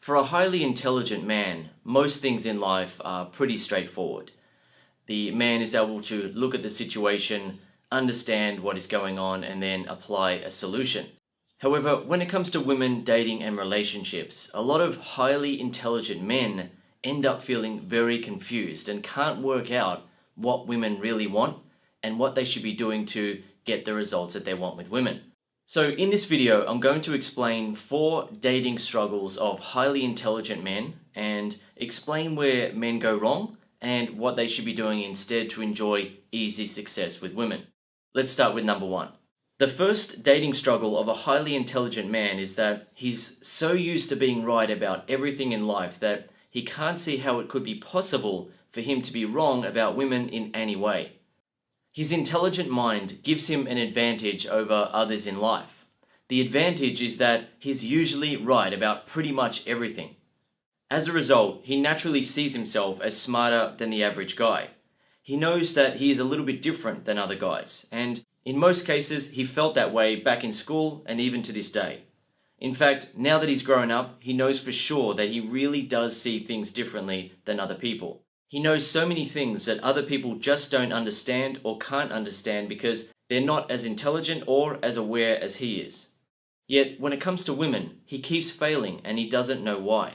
For a highly intelligent man, most things in life are pretty straightforward. The man is able to look at the situation, understand what is going on, and then apply a solution. However, when it comes to women dating and relationships, a lot of highly intelligent men end up feeling very confused and can't work out what women really want and what they should be doing to get the results that they want with women. So in this video, I'm going to explain 4 dating struggles of highly intelligent men and explain where men go wrong and what they should be doing instead to enjoy easy success with women. Let's start with number 1. The first dating struggle of a highly intelligent man is that he's so used to being right about everything in life that he can't see how it could be possible for him to be wrong about women in any way. His intelligent mind gives him an advantage over others in life. The advantage is that he's usually right about pretty much everything. As a result, he naturally sees himself as smarter than the average guy. He knows that he is a little bit different than other guys, and in most cases, he felt that way back in school and even to this day. In fact, now that he's grown up, he knows for sure that he really does see things differently than other people. He knows so many things that other people just don't understand or can't understand because they're not as intelligent or as aware as he is. Yet, when it comes to women, he keeps failing and he doesn't know why.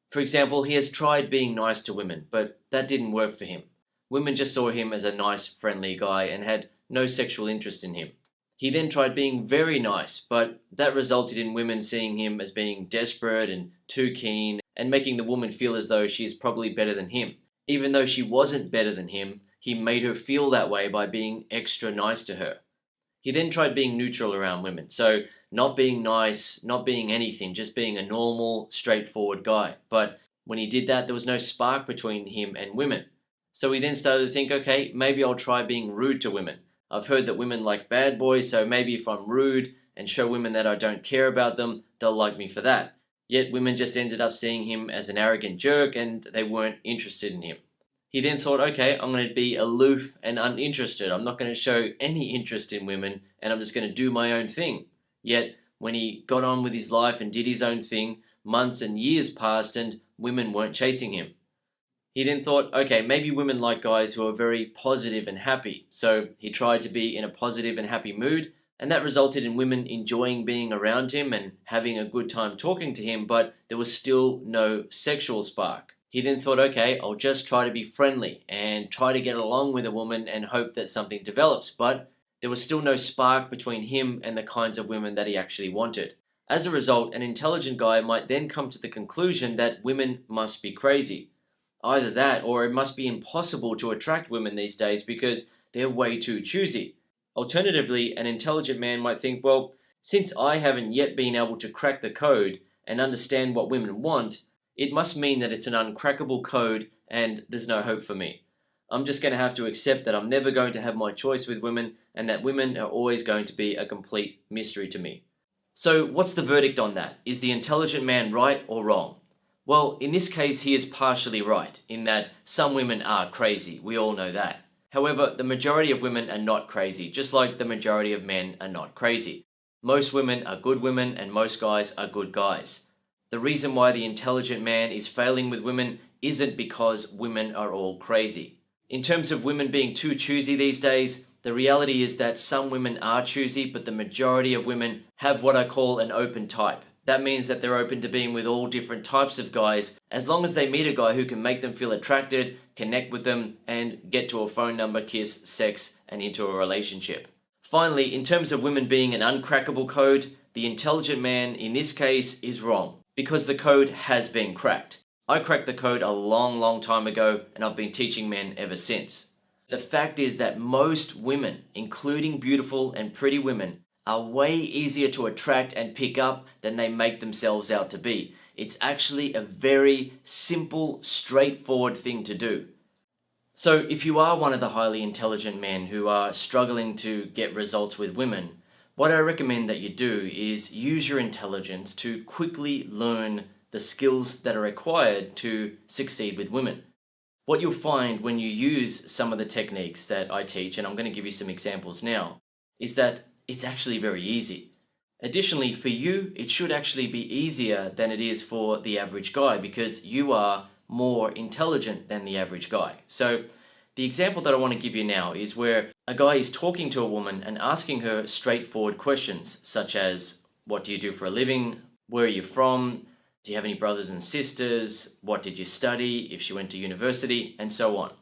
For example, he has tried being nice to women, but that didn't work for him. Women just saw him as a nice, friendly guy and had no sexual interest in him. He then tried being very nice, but that resulted in women seeing him as being desperate and too keen and making the woman feel as though she is probably better than him. Even though she wasn't better than him, he made her feel that way by being extra nice to her. He then tried being neutral around women, so not being nice, not being anything, just being a normal, straightforward guy. But when he did that, there was no spark between him and women. So he then started to think, okay, maybe I'll try being rude to women. I've heard that women like bad boys, so maybe if I'm rude and show women that I don't care about them, they'll like me for that. Yet women just ended up seeing him as an arrogant jerk and they weren't interested in him. He then thought, okay, I'm going to be aloof and uninterested. I'm not going to show any interest in women and I'm just going to do my own thing. Yet when he got on with his life and did his own thing, months and years passed and women weren't chasing him. He then thought, okay, maybe women like guys who are very positive and happy. So he tried to be in a positive and happy mood, and that resulted in women enjoying being around him and having a good time talking to him, but there was still no sexual spark. He then thought, okay, I'll just try to be friendly and try to get along with a woman and hope that something develops, but there was still no spark between him and the kinds of women that he actually wanted. As a result, an intelligent guy might then come to the conclusion that women must be crazy. Either that, or it must be impossible to attract women these days because they're way too choosy. Alternatively, an intelligent man might think, well, since I haven't yet been able to crack the code and understand what women want, it must mean that it's an uncrackable code and there's no hope for me. I'm just going to have to accept that I'm never going to have my choice with women and that women are always going to be a complete mystery to me. So what's the verdict on that? Is the intelligent man right or wrong? Well, in this case, he is partially right, in that some women are crazy, we all know that. However, the majority of women are not crazy, just like the majority of men are not crazy. Most women are good women and most guys are good guys. The reason why the intelligent man is failing with women isn't because women are all crazy. In terms of women being too choosy these days, the reality is that some women are choosy, but the majority of women have what I call an open type. That means that they're open to being with all different types of guys, as long as they meet a guy who can make them feel attracted, connect with them, and get to a phone number, kiss, sex, and into a relationship. Finally, in terms of women being an uncrackable code, the intelligent man in this case is wrong, because the code has been cracked. I cracked the code a long time ago, and I've been teaching men ever since. The fact is that most women, including beautiful and pretty women, are way easier to attract and pick up than they make themselves out to be. It's actually a very simple, straightforward thing to do. So if you are one of the highly intelligent men who are struggling to get results with women, what I recommend that you do is use your intelligence to quickly learn the skills that are required to succeed with women. What you'll find when you use some of the techniques that I teach, and I'm going to give you some examples now, is that it's actually very easy. Additionally, for you, it should actually be easier than it is for the average guy because you are more intelligent than the average guy. So the example that I want to give you now is where a guy is talking to a woman and asking her straightforward questions such as, what do you do for a living? Where are you from? Do you have any brothers and sisters? What did you study? If she went to university, and so on.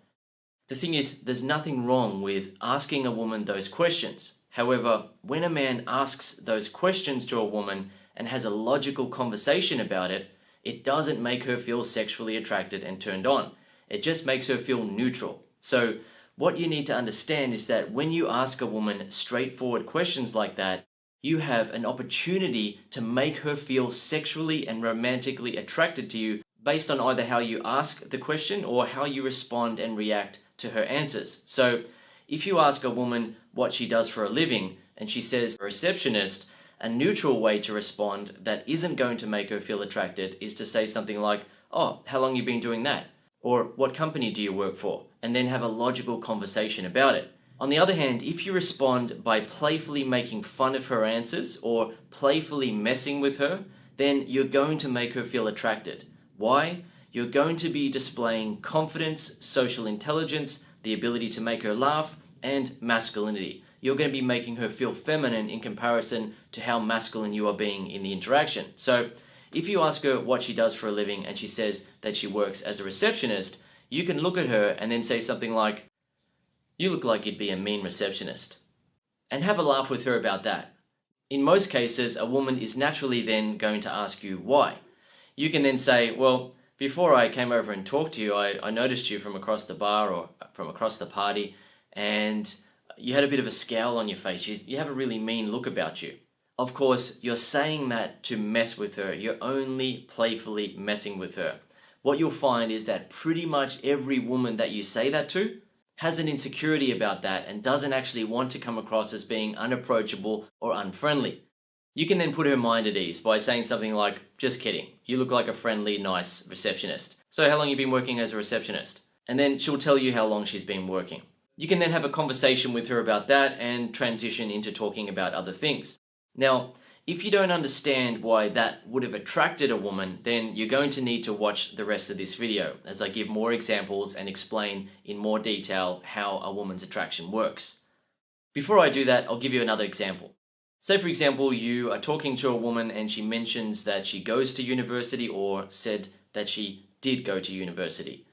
The thing is, there's nothing wrong with asking a woman those questions. However, when a man asks those questions to a woman and has a logical conversation about it, it doesn't make her feel sexually attracted and turned on. It just makes her feel neutral. So what you need to understand is that when you ask a woman straightforward questions like that, you have an opportunity to make her feel sexually and romantically attracted to you based on either how you ask the question or how you respond and react to her answers. So if you ask a woman what she does for a living and she says a receptionist, a neutral way to respond that isn't going to make her feel attracted is to say something like, oh, how long have you been doing that? Or what company do you work for? And then have a logical conversation about it. On the other hand, if you respond by playfully making fun of her answers or playfully messing with her, then you're going to make her feel attracted. Why? You're going to be displaying confidence, social intelligence, the ability to make her laugh, and masculinity. You're going to be making her feel feminine in comparison to how masculine you are being in the interaction. So if you ask her what she does for a living and she says that she works as a receptionist, you can look at her and then say something like, you look like you'd be a mean receptionist. And have a laugh with her about that. In most cases, a woman is naturally then going to ask you why. You can then say, well, before I came over and talked to you, I noticed you from across the bar or from across the party, and you had a bit of a scowl on your face. You have a really mean look about you. Of course, you're saying that to mess with her. You're only playfully messing with her. What you'll find is that pretty much every woman that you say that to has an insecurity about that and doesn't actually want to come across as being unapproachable or unfriendly. You can then put her mind at ease by saying something like, just kidding, you look like a friendly, nice receptionist. So how long have you been working as a receptionist? And then she'll tell you how long she's been working. You can then have a conversation with her about that and transition into talking about other things. Now, if you don't understand why that would have attracted a woman, then you're going to need to watch the rest of this video as I give more examples and explain in more detail how a woman's attraction works. Before I do that, I'll give you another example. Say, for example, you are talking to a woman and she mentions that she goes to university or said that she did go to university.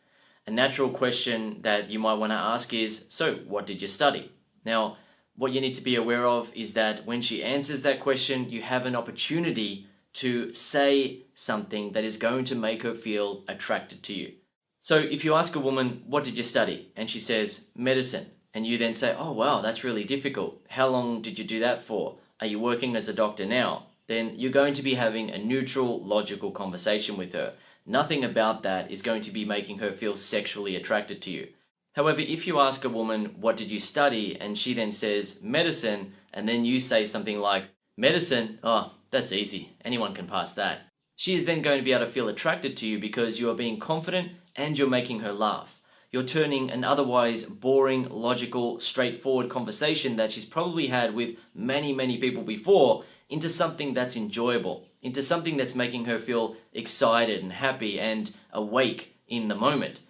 A natural question that you might want to ask is, so what did you study? Now, what you need to be aware of is that when she answers that question, you have an opportunity to say something that is going to make her feel attracted to you. So if you ask a woman, what did you study? And she says, medicine. And you then say, oh wow, that's really difficult. How long did you do that for? Are you working as a doctor now? Then you're going to be having a neutral, logical conversation with her. Nothing about that is going to be making her feel sexually attracted to you. However, if you ask a woman, what did you study? And she then says, medicine, and then you say something like, medicine? Oh, that's easy. Anyone can pass that. She is then going to be able to feel attracted to you because you are being confident and you're making her laugh. You're turning an otherwise boring, logical, straightforward conversation that she's probably had with many, many people before into something that's enjoyable, into something that's making her feel excited and happy and awake in the moment.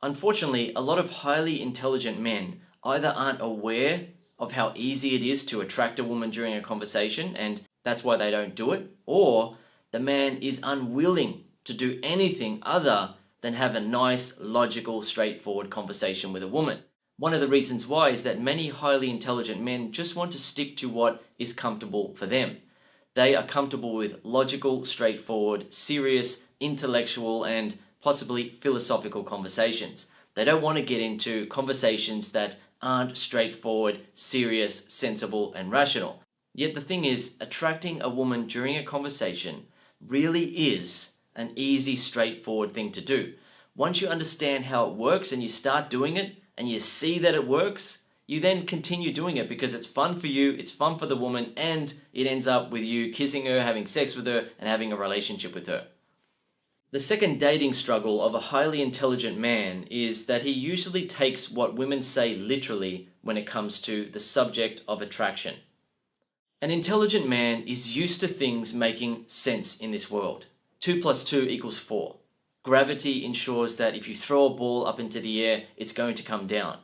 Unfortunately, a lot of highly intelligent men either aren't aware of how easy it is to attract a woman during a conversation, and that's why they don't do it, or the man is unwilling to do anything other than have a nice, logical, straightforward conversation with a woman. One of the reasons why is that many highly intelligent men just want to stick to what is comfortable for them. They are comfortable with logical, straightforward, serious, intellectual, and possibly philosophical conversations. They don't want to get into conversations that aren't straightforward, serious, sensible, and rational. Yet the thing is, attracting a woman during a conversation really is an easy, straightforward thing to do. Once you understand how it works and you start doing it and you see that it works, you then continue doing it because it's fun for you, it's fun for the woman, and it ends up with you kissing her, having sex with her, and having a relationship with her. The second dating struggle of a highly intelligent man is that he usually takes what women say literally when it comes to the subject of attraction. An intelligent man is used to things making sense in this world. 2 plus 2 equals 4. Gravity ensures that if you throw a ball up into the air, it's going to come down.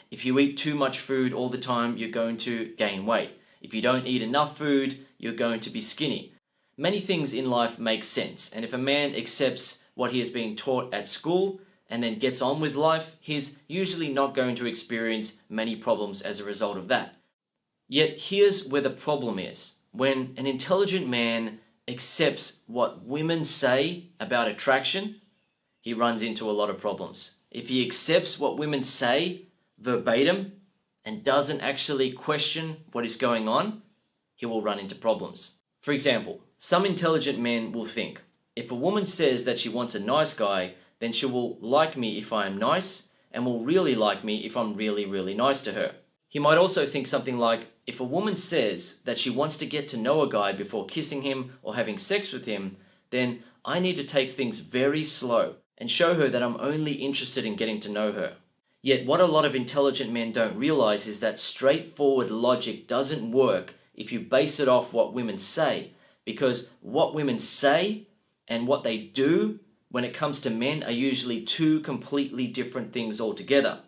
If you eat too much food all the time, you're going to gain weight. If you don't eat enough food, you're going to be skinny. Many things in life make sense, and if a man accepts what he has been taught at school and then gets on with life, he's usually not going to experience many problems as a result of that. Yet here's where the problem is. When an intelligent man accepts what women say about attraction, he runs into a lot of problems. If he accepts what women say verbatim and doesn't actually question what is going on, he will run into problems. For example, some intelligent men will think, if a woman says that she wants a nice guy, then she will like me if I am nice and will really like me if I'm really, really nice to her. He might also think something like, if a woman says that she wants to get to know a guy before kissing him or having sex with him, then I need to take things very slow and show her that I'm only interested in getting to know her. Yet what a lot of intelligent men don't realize is that straightforward logic doesn't work if you base it off what women say, because what women say and what they do when it comes to men are usually two completely different things altogether.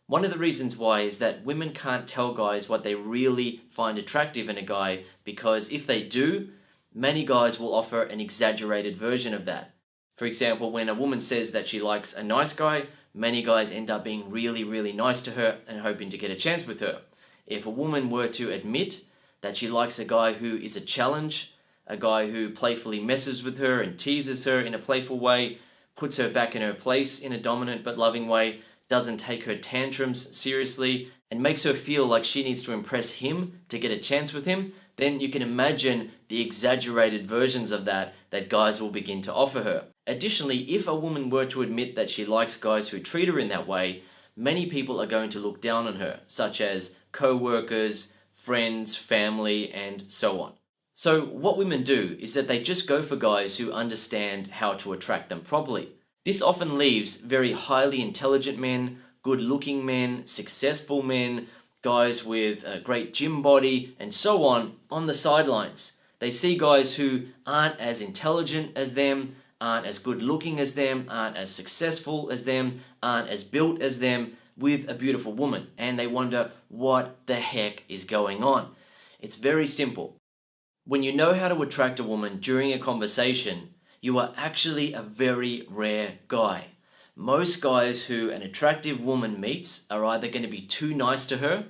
One of the reasons why is that women can't tell guys what they really find attractive in a guy, because if they do, many guys will offer an exaggerated version of that. For example, when a woman says that she likes a nice guy, many guys end up being really, really nice to her and hoping to get a chance with her. If a woman were to admit that she likes a guy who is a challenge, a guy who playfully messes with her and teases her in a playful way, puts her back in her place in a dominant but loving way, doesn't take her tantrums seriously, and makes her feel like she needs to impress him to get a chance with him, then you can imagine the exaggerated versions of that guys will begin to offer her. Additionally, if a woman were to admit that she likes guys who treat her in that way, many people are going to look down on her, such as co-workers, friends, family, and so on. So what women do is that they just go for guys who understand how to attract them properly. This often leaves very highly intelligent men, good-looking men, successful men, guys with a great gym body, and so on the sidelines. They see guys who aren't as intelligent as them, aren't as good-looking as them, aren't as successful as them, aren't as built as them, with a beautiful woman, and they wonder what the heck is going on. It's very simple. When you know how to attract a woman during a conversation, you are actually a very rare guy. Most guys who an attractive woman meets are either going to be too nice to her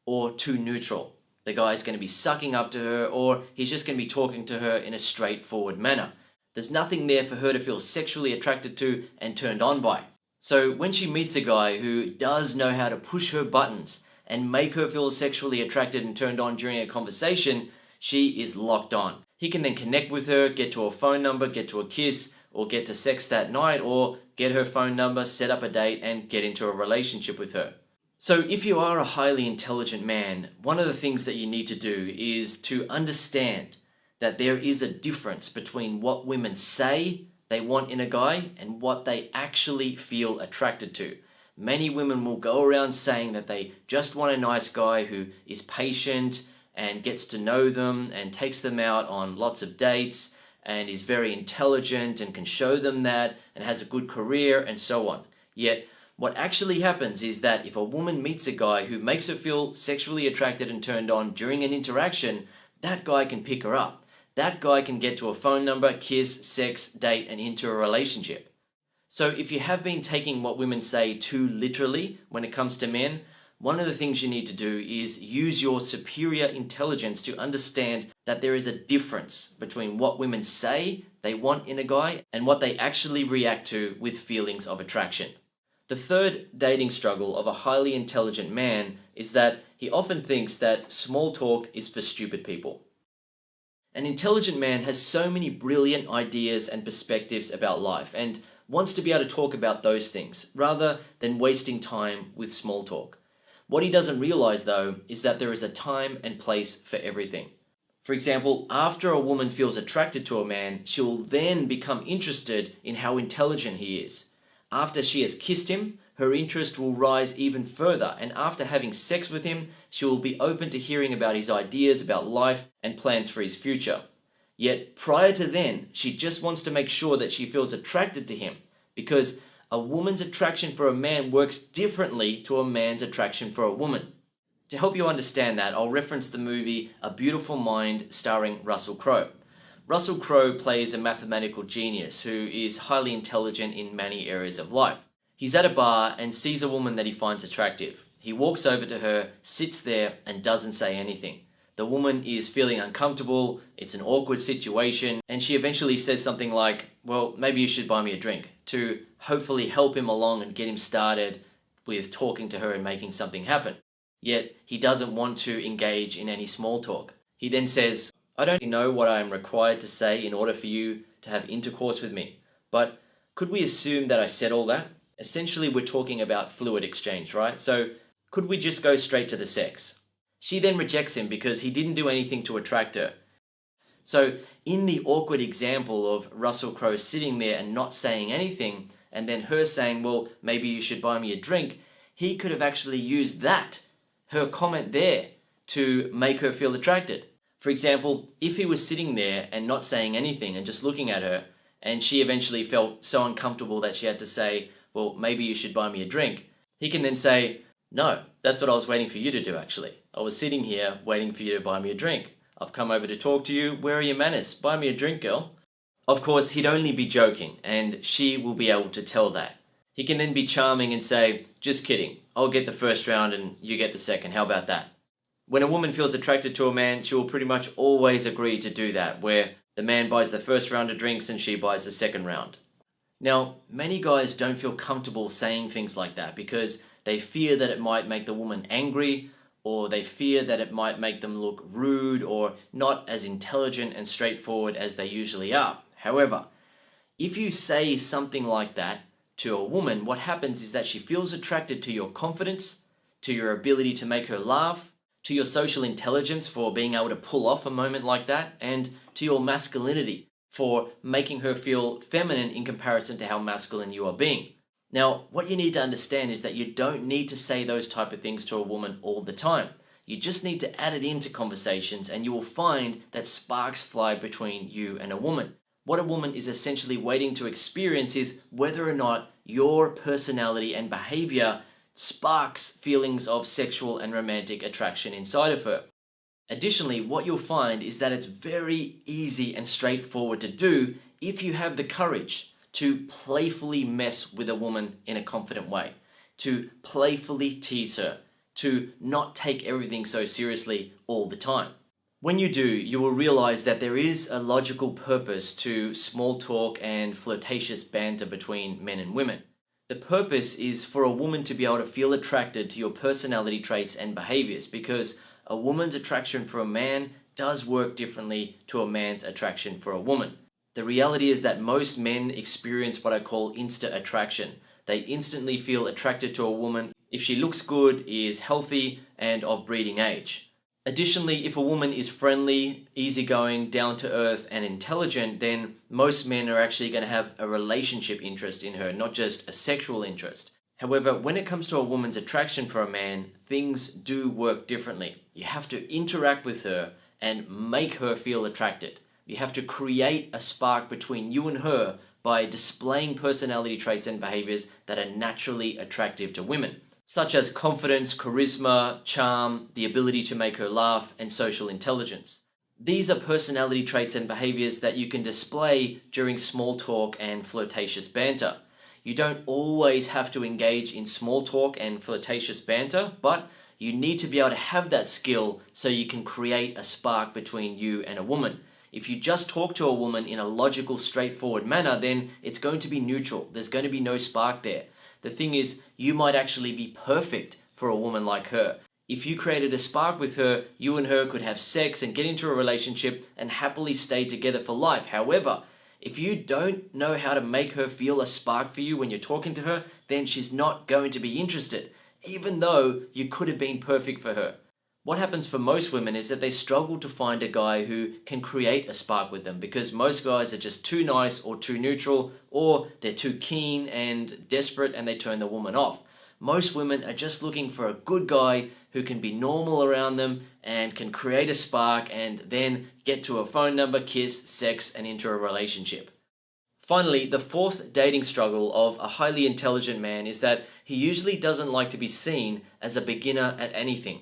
or too neutral. The guy's going to be sucking up to her, or he's just going to be talking to her in a straightforward manner. There's nothing there for her to feel sexually attracted to and turned on by. So when she meets a guy who does know how to push her buttons and make her feel sexually attracted and turned on during a conversation, she is locked on. He can then connect with her, get to her phone number, get to a kiss, or get to sex that night, or get her phone number, set up a date, and get into a relationship with her. So if you are a highly intelligent man, one of the things that you need to do is to understand that there is a difference between what women say they want in a guy and what they actually feel attracted to. Many women will go around saying that they just want a nice guy who is patient and gets to know them and takes them out on lots of dates and is very intelligent and can show them that and has a good career and so on. Yet, what actually happens is that if a woman meets a guy who makes her feel sexually attracted and turned on during an interaction, that guy can pick her up. That guy can get to a phone number, kiss, sex, date, and into a relationship. So if you have been taking what women say too literally when it comes to men, one of the things you need to do is use your superior intelligence to understand that there is a difference between what women say they want in a guy and what they actually react to with feelings of attraction. The third dating struggle of a highly intelligent man is that he often thinks that small talk is for stupid people. An intelligent man has so many brilliant ideas and perspectives about life and wants to be able to talk about those things rather than wasting time with small talk. What he doesn't realize though is that there is a time and place for everything. For example, after a woman feels attracted to a man, she will then become interested in how intelligent he is. After she has kissed him, her interest will rise even further, and after having sex with him, she will be open to hearing about his ideas about life and plans for his future. Yet prior to then, she just wants to make sure that she feels attracted to him, because a woman's attraction for a man works differently to a man's attraction for a woman. To help you understand that, I'll reference the movie A Beautiful Mind starring Russell Crowe. Russell Crowe plays a mathematical genius who is highly intelligent in many areas of life. He's at a bar and sees a woman that he finds attractive. He walks over to her, sits there, and doesn't say anything. The woman is feeling uncomfortable, it's an awkward situation, and she eventually says something like, well, maybe you should buy me a drink, to hopefully help him along and get him started with talking to her and making something happen. Yet, he doesn't want to engage in any small talk. He then says, I don't know what I am required to say in order for you to have intercourse with me, but could we assume that I said all that? Essentially, we're talking about fluid exchange, right? So, could we just go straight to the sex? She then rejects him because he didn't do anything to attract her. So, in the awkward example of Russell Crowe sitting there and not saying anything, and then her saying, well, maybe you should buy me a drink, he could have actually used that, her comment there, to make her feel attracted. For example, if he was sitting there and not saying anything and just looking at her, and she eventually felt so uncomfortable that she had to say, well, maybe you should buy me a drink, he can then say, no, that's what I was waiting for you to do actually. I was sitting here waiting for you to buy me a drink. I've come over to talk to you. Where are your manners? Buy me a drink, girl. Of course, he'd only be joking, and she will be able to tell that. He can then be charming and say, just kidding. I'll get the first round and you get the second. How about that? When a woman feels attracted to a man, she will pretty much always agree to do that, where the man buys the first round of drinks and she buys the second round. Now, many guys don't feel comfortable saying things like that because they fear that it might make the woman angry, or they fear that it might make them look rude or not as intelligent and straightforward as they usually are. However, if you say something like that to a woman, what happens is that she feels attracted to your confidence, to your ability to make her laugh, to your social intelligence for being able to pull off a moment like that, and to your masculinity for making her feel feminine in comparison to how masculine you are being. Now, what you need to understand is that you don't need to say those type of things to a woman all the time. You just need to add it into conversations and you will find that sparks fly between you and a woman. What a woman is essentially waiting to experience is whether or not your personality and behavior sparks feelings of sexual and romantic attraction inside of her. Additionally, what you'll find is that it's very easy and straightforward to do if you have the courage to playfully mess with a woman in a confident way, to playfully tease her, to not take everything so seriously all the time. When you do, you will realize that there is a logical purpose to small talk and flirtatious banter between men and women. The purpose is for a woman to be able to feel attracted to your personality traits and behaviors, because a woman's attraction for a man does work differently to a man's attraction for a woman. The reality is that most men experience what I call insta attraction. They instantly feel attracted to a woman if she looks good, is healthy, and of breeding age. Additionally, if a woman is friendly, easygoing, down to earth, and intelligent, then most men are actually going to have a relationship interest in her, not just a sexual interest. However, when it comes to a woman's attraction for a man, things do work differently. You have to interact with her and make her feel attracted. You have to create a spark between you and her by displaying personality traits and behaviors that are naturally attractive to women, such as confidence, charisma, charm, the ability to make her laugh, and social intelligence. These are personality traits and behaviors that you can display during small talk and flirtatious banter. You don't always have to engage in small talk and flirtatious banter, but you need to be able to have that skill so you can create a spark between you and a woman. If you just talk to a woman in a logical, straightforward manner, then it's going to be neutral. There's going to be no spark there. The thing is, you might actually be perfect for a woman like her. If you created a spark with her, you and her could have sex and get into a relationship and happily stay together for life. However, if you don't know how to make her feel a spark for you when you're talking to her, then she's not going to be interested, even though you could have been perfect for her. What happens for most women is that they struggle to find a guy who can create a spark with them, because most guys are just too nice or too neutral, or they're too keen and desperate and they turn the woman off. Most women are just looking for a good guy who can be normal around them and can create a spark and then get to a phone number, kiss, sex, and into a relationship. Finally, the fourth dating struggle of a highly intelligent man is that he usually doesn't like to be seen as a beginner at anything.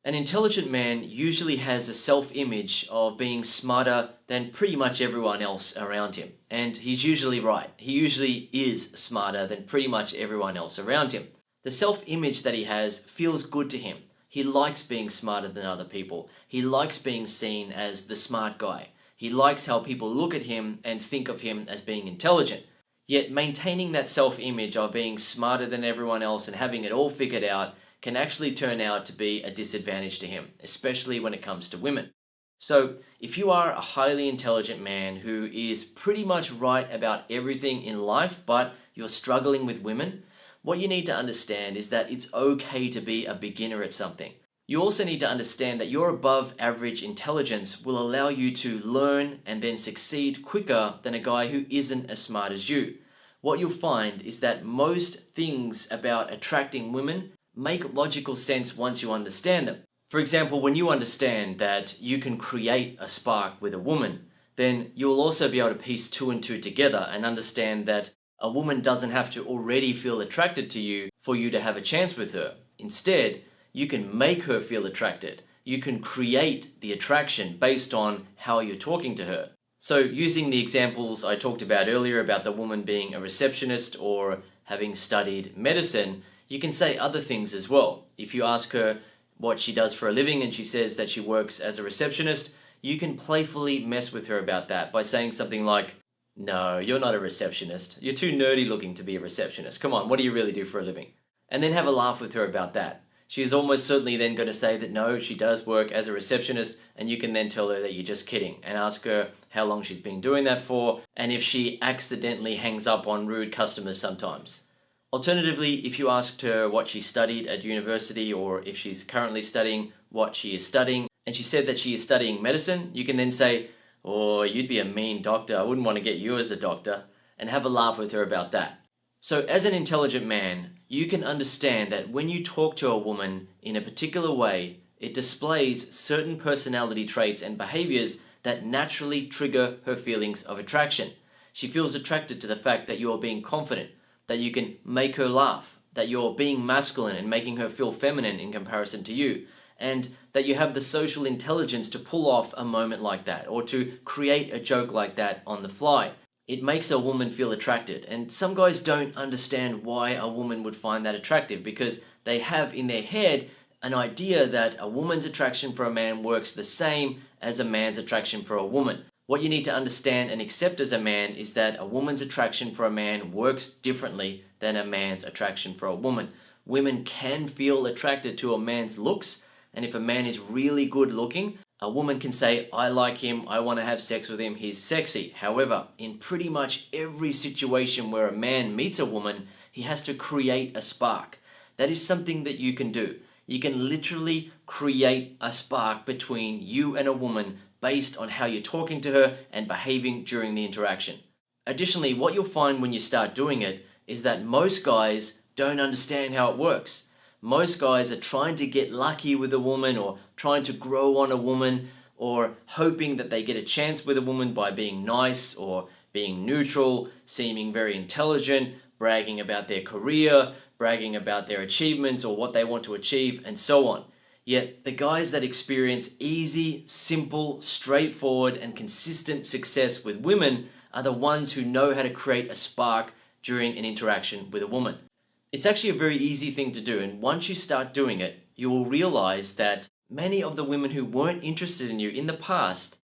An intelligent man usually has a self-image of being smarter than pretty much everyone else around him. And he's usually right. He usually is smarter than pretty much everyone else around him. The self-image that he has feels good to him. He likes being smarter than other people. He likes being seen as the smart guy. He likes how people look at him and think of him as being intelligent. Yet maintaining that self-image of being smarter than everyone else and having it all figured out can actually turn out to be a disadvantage to him, especially when it comes to women. So if you are a highly intelligent man who is pretty much right about everything in life, but you're struggling with women, what you need to understand is that it's okay to be a beginner at something. You also need to understand that your above average intelligence will allow you to learn and then succeed quicker than a guy who isn't as smart as you. What you'll find is that most things about attracting women make logical sense once you understand them. For example, when you understand that you can create a spark with a woman, then you'll also be able to piece two and two together and understand that a woman doesn't have to already feel attracted to you for you to have a chance with her. Instead, you can make her feel attracted. You can create the attraction based on how you're talking to her. So using the examples I talked about earlier about the woman being a receptionist or having studied medicine, you can say other things as well. If you ask her what she does for a living and she says that she works as a receptionist, you can playfully mess with her about that by saying something like, "No, you're not a receptionist. You're too nerdy looking to be a receptionist. Come on, what do you really do for a living?" And then have a laugh with her about that. She is almost certainly then going to say that no, she does work as a receptionist, and you can then tell her that you're just kidding and ask her how long she's been doing that for and if she accidentally hangs up on rude customers sometimes. Alternatively, if you asked her what she studied at university or if she's currently studying what she is studying and she said that she is studying medicine, you can then say, "Oh, you'd be a mean doctor. I wouldn't want to get you as a doctor," and have a laugh with her about that. So as an intelligent man, you can understand that when you talk to a woman in a particular way, it displays certain personality traits and behaviors that naturally trigger her feelings of attraction. She feels attracted to the fact that you're being confident, that you can make her laugh, that you're being masculine and making her feel feminine in comparison to you, and that you have the social intelligence to pull off a moment like that or to create a joke like that on the fly. It makes a woman feel attracted, and some guys don't understand why a woman would find that attractive because they have in their head an idea that a woman's attraction for a man works the same as a man's attraction for a woman. What you need to understand and accept as a man is that a woman's attraction for a man works differently than a man's attraction for a woman. Women can feel attracted to a man's looks, and if a man is really good looking, a woman can say, "I like him, I want to have sex with him, he's sexy." However, in pretty much every situation where a man meets a woman, he has to create a spark. That is something that you can do. You can literally create a spark between you and a woman based on how you're talking to her and behaving during the interaction. Additionally, what you'll find when you start doing it is that most guys don't understand how it works. Most guys are trying to get lucky with a woman or trying to grow on a woman or hoping that they get a chance with a woman by being nice or being neutral, seeming very intelligent, bragging about their career, bragging about their achievements or what they want to achieve, and so on. Yet the guys that experience easy, simple, straightforward, and consistent success with women are the ones who know how to create a spark during an interaction with a woman. It's actually a very easy thing to do, and once you start doing it, you will realize that many of the women who weren't interested in you in the past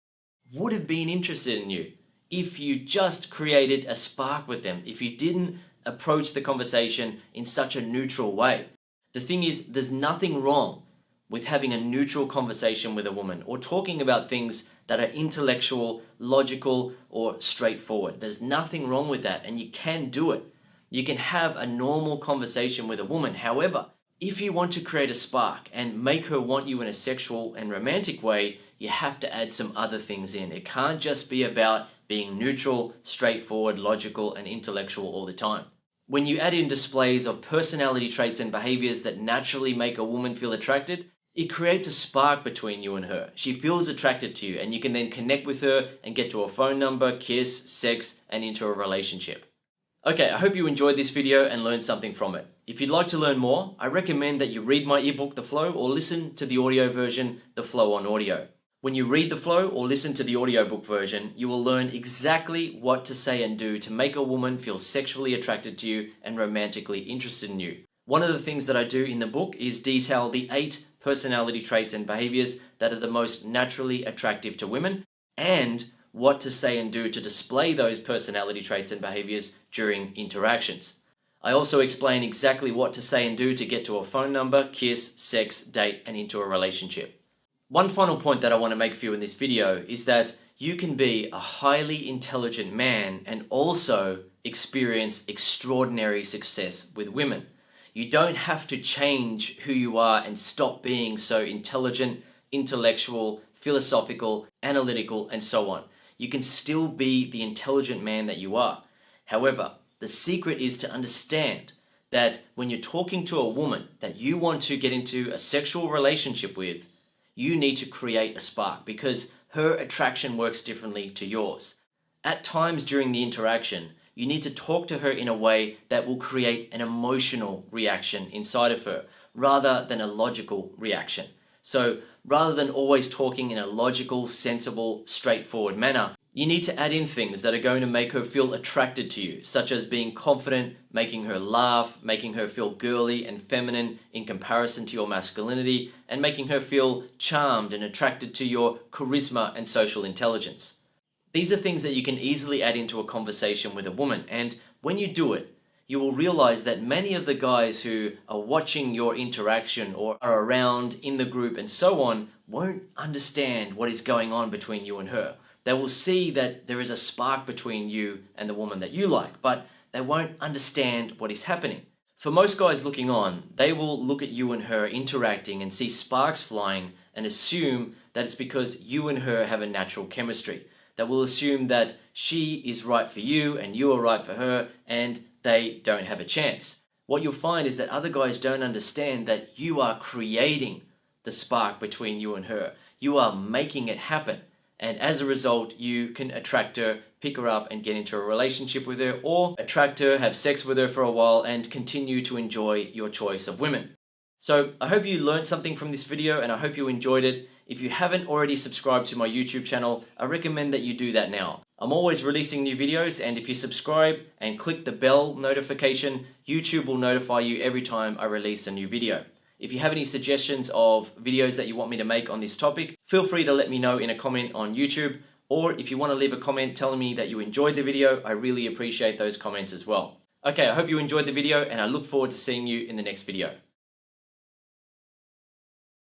would have been interested in you if you just created a spark with them, if you didn't approach the conversation in such a neutral way. The thing is, there's nothing wrong with having a neutral conversation with a woman or talking about things that are intellectual, logical, or straightforward. There's nothing wrong with that, and you can do it. You can have a normal conversation with a woman. However, if you want to create a spark and make her want you in a sexual and romantic way, you have to add some other things in. It can't just be about being neutral, straightforward, logical, and intellectual all the time. When you add in displays of personality traits and behaviors that naturally make a woman feel attracted, it creates a spark between you and her. She feels attracted to you, and you can then connect with her and get to a phone number, kiss, sex, and into a relationship. Okay, I hope you enjoyed this video and learned something from it. If you'd like to learn more, I recommend that you read my ebook, The Flow, or listen to the audio version, The Flow on Audio. When you read The Flow or listen to the audiobook version, you will learn exactly what to say and do to make a woman feel sexually attracted to you and romantically interested in you. One of the things that I do in the book is detail the 8 personality traits and behaviors that are the most naturally attractive to women, and what to say and do to display those personality traits and behaviors during interactions. I also explain exactly what to say and do to get to a phone number, kiss, sex, date, and into a relationship. One final point that I want to make for you in this video is that you can be a highly intelligent man and also experience extraordinary success with women. You don't have to change who you are and stop being so intelligent, intellectual, philosophical, analytical, and so on. You can still be the intelligent man that you are. However, the secret is to understand that when you're talking to a woman that you want to get into a sexual relationship with, you need to create a spark because her attraction works differently to yours. At times during the interaction, you need to talk to her in a way that will create an emotional reaction inside of her rather than a logical reaction. So rather than always talking in a logical, sensible, straightforward manner, you need to add in things that are going to make her feel attracted to you, such as being confident, making her laugh, making her feel girly and feminine in comparison to your masculinity, and making her feel charmed and attracted to your charisma and social intelligence. These are things that you can easily add into a conversation with a woman, and when you do it, you will realize that many of the guys who are watching your interaction or are around in the group and so on won't understand what is going on between you and her. They will see that there is a spark between you and the woman that you like, but they won't understand what is happening. For most guys looking on, they will look at you and her interacting and see sparks flying and assume that it's because you and her have a natural chemistry. They will assume that she is right for you and you are right for her and they don't have a chance. What you'll find is that other guys don't understand that you are creating the spark between you and her. You are making it happen. And as a result, you can attract her, pick her up and get into a relationship with her, or attract her, have sex with her for a while and continue to enjoy your choice of women. So I hope you learned something from this video and I hope you enjoyed it. If you haven't already subscribed to my YouTube channel, I recommend that you do that now. I'm always releasing new videos, and if you subscribe and click the bell notification, YouTube will notify you every time I release a new video. If you have any suggestions of videos that you want me to make on this topic, feel free to let me know in a comment on YouTube, or if you want to leave a comment telling me that you enjoyed the video, I really appreciate those comments as well. Okay, I hope you enjoyed the video and I look forward to seeing you in the next video.